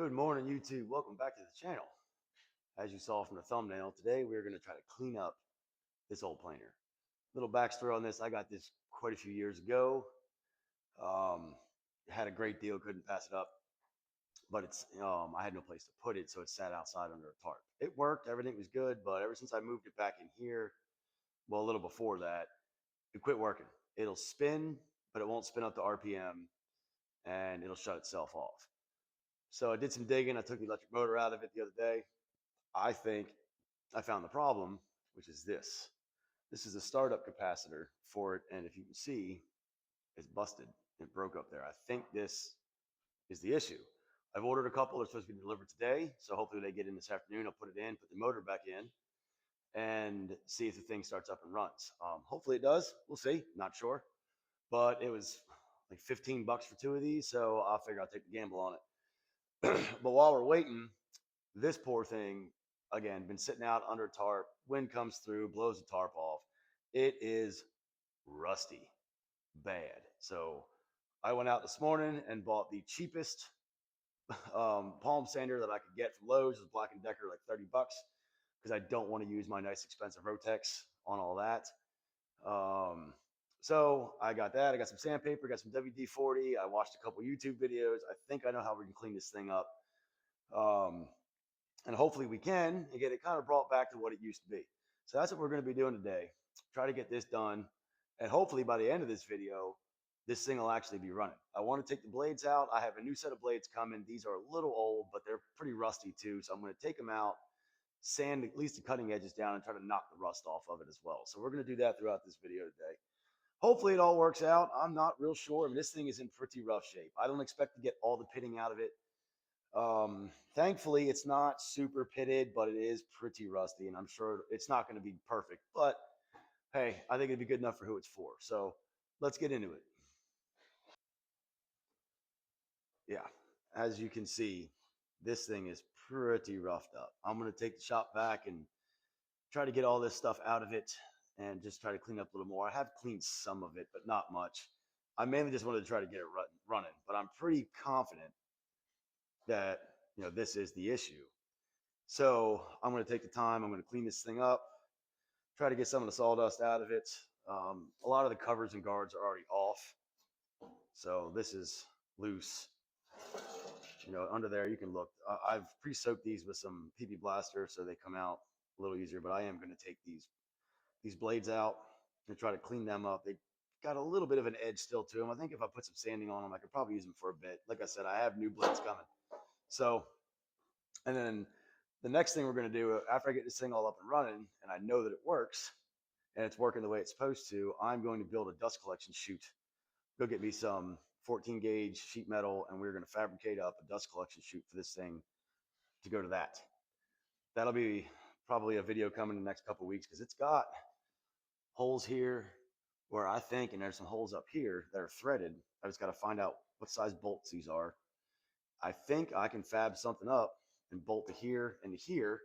Good morning, YouTube. Welcome back to the channel. As you saw from the thumbnail, today we're going to try to clean up this old planer. Little backstory on this: I got this quite a few years ago. Um, had a great deal, couldn't pass it up, but I had no place to put it, so it sat outside under a tarp. It worked, everything was good, but ever since I moved it back in here, well, a little before that, it quit working. It'll spin, but it won't spin up to RPM, and it'll shut itself off. So I did some digging. I took the electric motor out of it the other day. I think I found the problem, which is this. This is a startup capacitor for it, and if you can see, it's busted. It broke up there. I think this is the issue. I've ordered a couple. They're supposed to be delivered today, so hopefully they get in this afternoon. I'll put it in, put the motor back in, and see if the thing starts up and runs. Hopefully it does. We'll see. Not sure, but it was like 15 bucks for two of these, so I'll figure I'll take the gamble on it. But while we're waiting, this poor thing, again, been sitting out under a tarp. Wind comes through, blows the tarp off. It is rusty, bad. So I went out this morning and bought the cheapest palm sander that I could get from Lowe's. It was Black & Decker, like 30 bucks, because I don't want to use my nice expensive Rotex on all that. So I got that. I got some sandpaper, got some WD-40. I watched a couple YouTube videos. I think I know how we can clean this thing up. And hopefully we can and get it kind of brought back to what it used to be. So that's what we're going to be doing today. Try to get this done. And hopefully by the end of this video, this thing will actually be running. I want to take the blades out. I have a new set of blades coming. These are a little old, but they're pretty rusty too. So I'm going to take them out, sand at least the cutting edges down, and try to knock the rust off of it as well. So we're going to do that throughout this video today. Hopefully it all works out. I'm not real sure. I mean, this thing is in pretty rough shape. I don't expect to get all the pitting out of it. Thankfully, it's not super pitted, but it is pretty rusty, and I'm sure it's not going to be perfect. But hey, I think it'd be good enough for who it's for. So let's get into it. Yeah, as you can see, this thing is pretty roughed up. I'm going to take the shop vac and try to get all this stuff out of it and just try to clean up a little more. I have cleaned some of it, but not much. I mainly just wanted to try to get it running, but I'm pretty confident that this is the issue. So I'm going to take the time. I'm going to clean this thing up, try to get some of the sawdust out of it. A lot of the covers and guards are already off, so this is loose. Under there you can look. I've pre-soaked these with some PB Blaster so they come out a little easier. But I am going to take these blades out and try to clean them up. They got a little bit of an edge still to them. I think if I put some sanding on them, I could probably use them for a bit. Like I said, I have new blades coming. So, and then the next thing we're going to do after I get this thing all up and running and I know that it works and it's working the way it's supposed to, I'm going to build a dust collection chute. Go get me some 14 gauge sheet metal and we're going to fabricate up a dust collection chute for this thing to go to that. That'll be probably a video coming in the next couple of weeks because it's got holes here where I think, and there's some holes up here that are threaded. I just got to find out what size bolts these are. I think I can fab something up and bolt to here and to here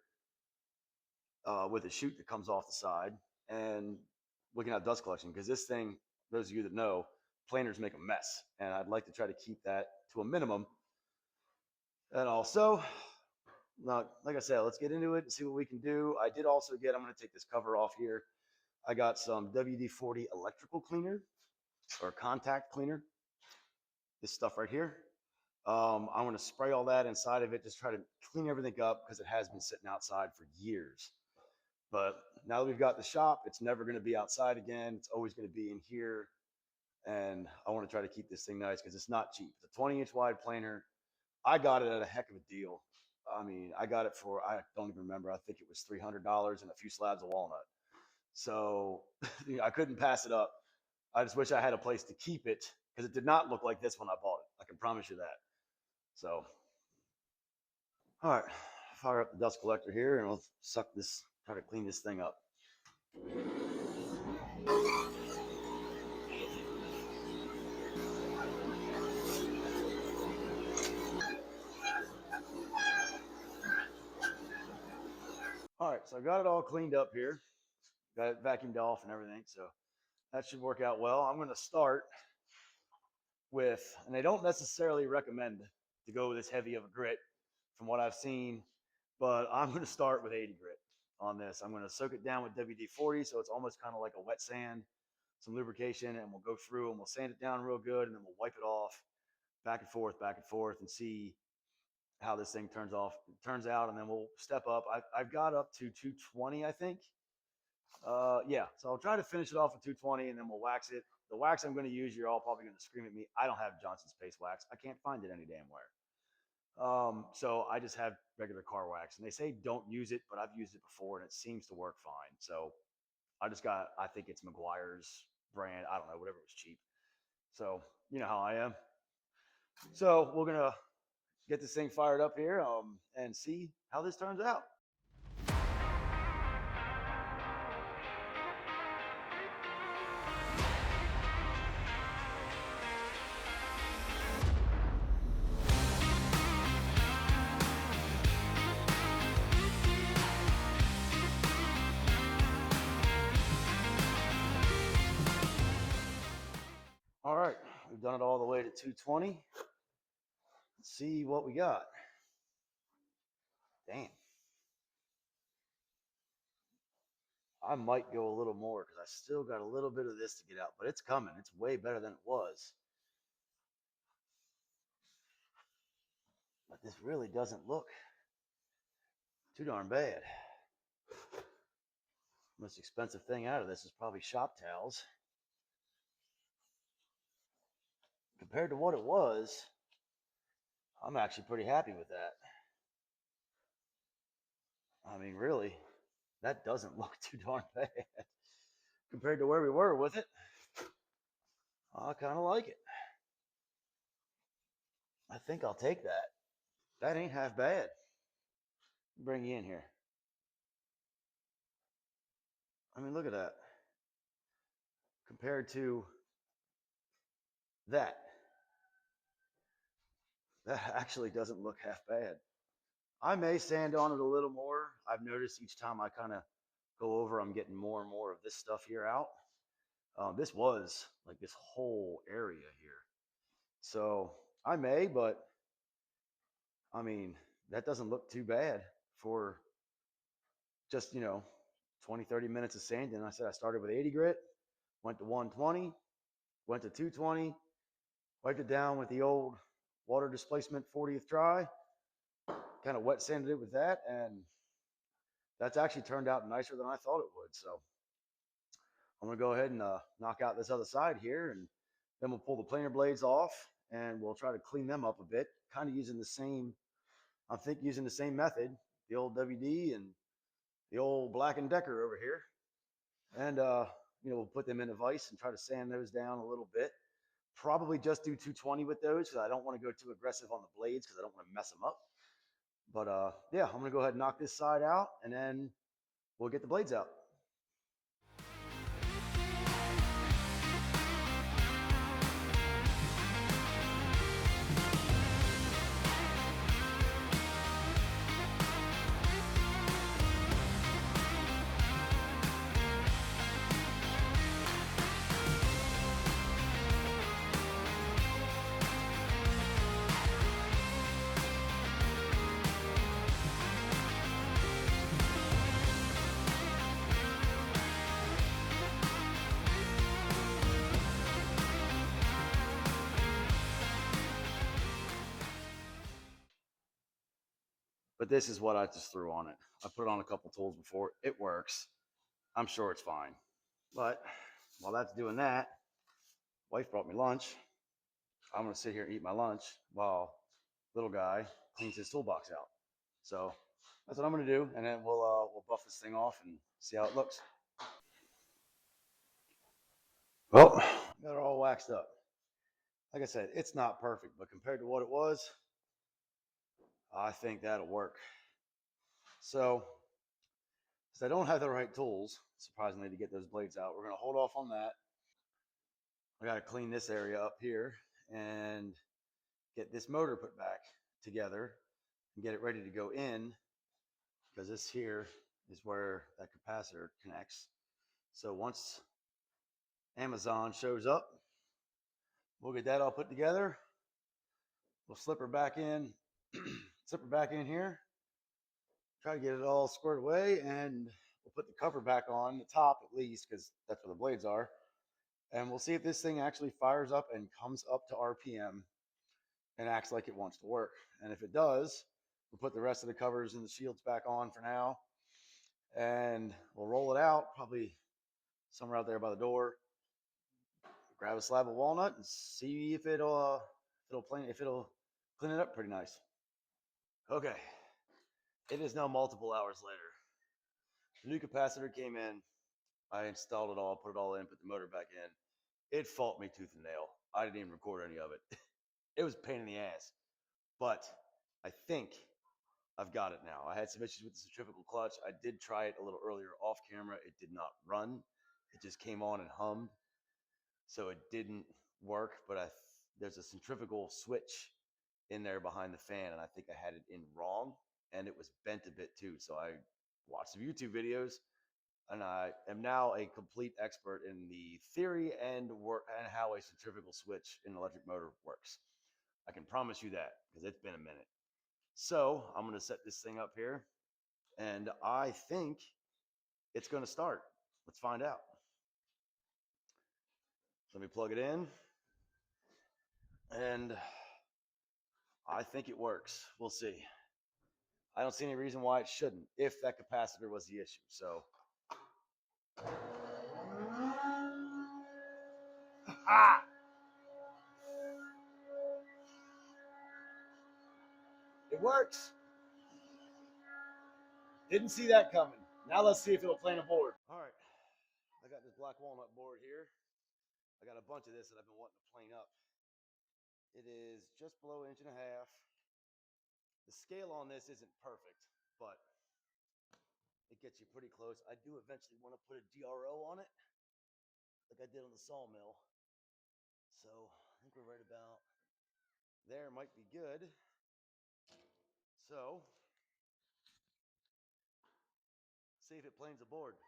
with a chute that comes off the side, and we can have dust collection because this thing, those of you that know, planers make a mess, and I'd like to try to keep that to a minimum. And also, like I said, let's get into it and see what we can do. I did also get, I'm going to take this cover off here. I got some WD-40 electrical cleaner or contact cleaner. This stuff right here. I'm going to spray all that inside of it, just try to clean everything up because it has been sitting outside for years. But now that we've got the shop, it's never going to be outside again. It's always going to be in here. And I want to try to keep this thing nice because it's not cheap. It's a 20-inch wide planer. I got it at a heck of a deal. I mean, I got it for, I don't even remember. I think it was $300 and a few slabs of walnut. So I couldn't pass it up. I just wish I had a place to keep it because it did not look like this when I bought it. I can promise you that. So, all right, fire up the dust collector here and we'll suck this, try to clean this thing up. All right, so I got it all cleaned up here. Got it vacuumed off and everything, so that should work out well. I'm going to start with, and they don't necessarily recommend to go with this heavy of a grit, from what I've seen. But I'm going to start with 80 grit on this. I'm going to soak it down with WD-40, so it's almost kind of like a wet sand, some lubrication, and we'll go through and we'll sand it down real good, and then we'll wipe it off back and forth, and see how this thing turns out, and then we'll step up. I've got up to 220, I think. Yeah, so I'll try to finish it off with 220, and then we'll wax it. The wax I'm going to use, you're all probably going to scream at me. I don't have Johnson's Paste wax. I can't find it any damn where. So I just have regular car wax, and they say don't use it, but I've used it before, and it seems to work fine. So I think it's McGuire's brand. I don't know, whatever was cheap. So you know how I am. So we're gonna get this thing fired up here, and see how this turns out. All right, we've done it all the way to 220. Let's see what we got. Damn. I might go a little more because I still got a little bit of this to get out, but it's coming. It's way better than it was. But this really doesn't look too darn bad. Most expensive thing out of this is probably shop towels. Compared to what it was, I'm actually pretty happy with that. I mean, really, that doesn't look too darn bad compared to where we were with it. I kind of like it. I think I'll take that. That ain't half bad. Bring you in here. I mean, look at that. Compared to that, that actually doesn't look half bad. I may sand on it a little more. I've noticed each time I kind of go over, I'm getting more and more of this stuff here out. This was like this whole area here. So I may, but I mean, that doesn't look too bad for just, 20, 30 minutes of sanding. I said I started with 80 grit, went to 120, went to 220, wiped it down with the old water displacement 40th try, kind of wet sanded it with that, and that's actually turned out nicer than I thought it would. So I'm gonna go ahead and knock out this other side here, and then we'll pull the planer blades off, and we'll try to clean them up a bit, kind of using the same, I think using the same method, the old WD and the old Black and Decker over here. And we'll put them in a vise and try to sand those down a little bit. Probably just do 220 with those because I don't want to go too aggressive on the blades because I don't want to mess them up. But yeah, I'm gonna go ahead and knock this side out, and then we'll get the blades out. But this is what I just threw on it. I put it on a couple tools before. It works. I'm sure it's fine. But while that's doing that, wife brought me lunch. I'm gonna sit here and eat my lunch while little guy cleans his toolbox out. So that's what I'm gonna do, and then we'll buff this thing off and see how it looks. Well, got it all waxed up. Like I said, it's not perfect, but compared to what it was, I think that'll work. So, since I don't have the right tools, surprisingly, to get those blades out, we're gonna hold off on that. I gotta clean this area up here and get this motor put back together and get it ready to go in, because this here is where that capacitor connects. So once Amazon shows up, we'll get that all put together. We'll slip her back in, zipper back in here, try to get it all squared away, and we'll put the cover back on the top at least because that's where the blades are. And we'll see if this thing actually fires up and comes up to RPM and acts like it wants to work. And if it does, we'll put the rest of the covers and the shields back on for now. And we'll roll it out, probably somewhere out there by the door. Grab a slab of walnut and see if it'll clean it up pretty nice. Okay, it is now multiple hours later. The new capacitor came in. I installed it all, put it all in, put the motor back in. It fought me tooth and nail. I didn't even record any of it. It was a pain in the ass. But I think I've got it now. I had some issues with the centrifugal clutch. I did try it a little earlier off camera. It did not run. It just came on and hummed. So it didn't work, but there's a centrifugal switch in there behind the fan, and I think I had it in wrong, and it was bent a bit too. So I watched some YouTube videos, and I am now a complete expert in the theory and how a centrifugal switch in an electric motor works. I can promise you that because it's been a minute. So I'm going to set this thing up here, and I think it's going to start. Let's find out. Let me plug it in, and I think it works. We'll see. I don't see any reason why it shouldn't if that capacitor was the issue. So, ah, it works. Didn't see that coming. Now let's see if it'll plane a board. All right, I got this black walnut board here. I got a bunch of this that I've been wanting to plane up. It is just below an inch and a half. The scale on this isn't perfect, but it gets you pretty close. I do eventually want to put a DRO on it, like I did on the sawmill. So I think we're right about there. Might be good. So see if it planes a board.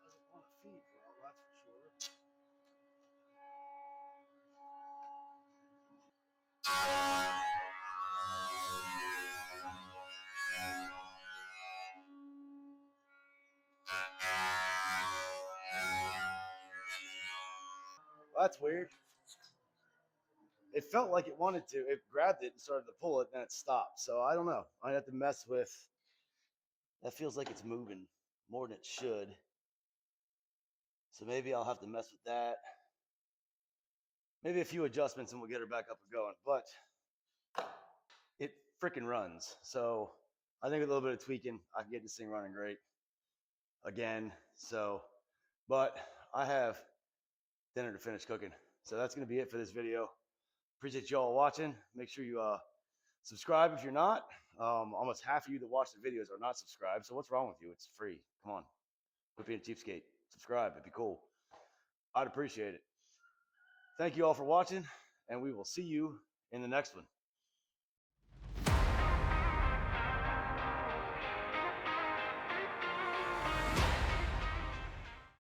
Doesn't want to feed well, that's for sure. Well, that's weird. It felt like it wanted to. It grabbed it and started to pull it, and then it stopped. So I don't know. I'd have to mess with. That feels like it's moving more than it should. So maybe I'll have to mess with that. Maybe a few adjustments, and we'll get her back up and going. But it freaking runs. So I think with a little bit of tweaking, I can get this thing running great again. So, but I have dinner to finish cooking. So that's going to be it for this video. Appreciate you all watching. Make sure you subscribe if you're not. Almost half of you that watch the videos are not subscribed. So what's wrong with you? It's free. Come on. Quit being a cheapskate. Subscribe. It'd be cool. I'd appreciate it. Thank you all for watching, and we will see you in the next one.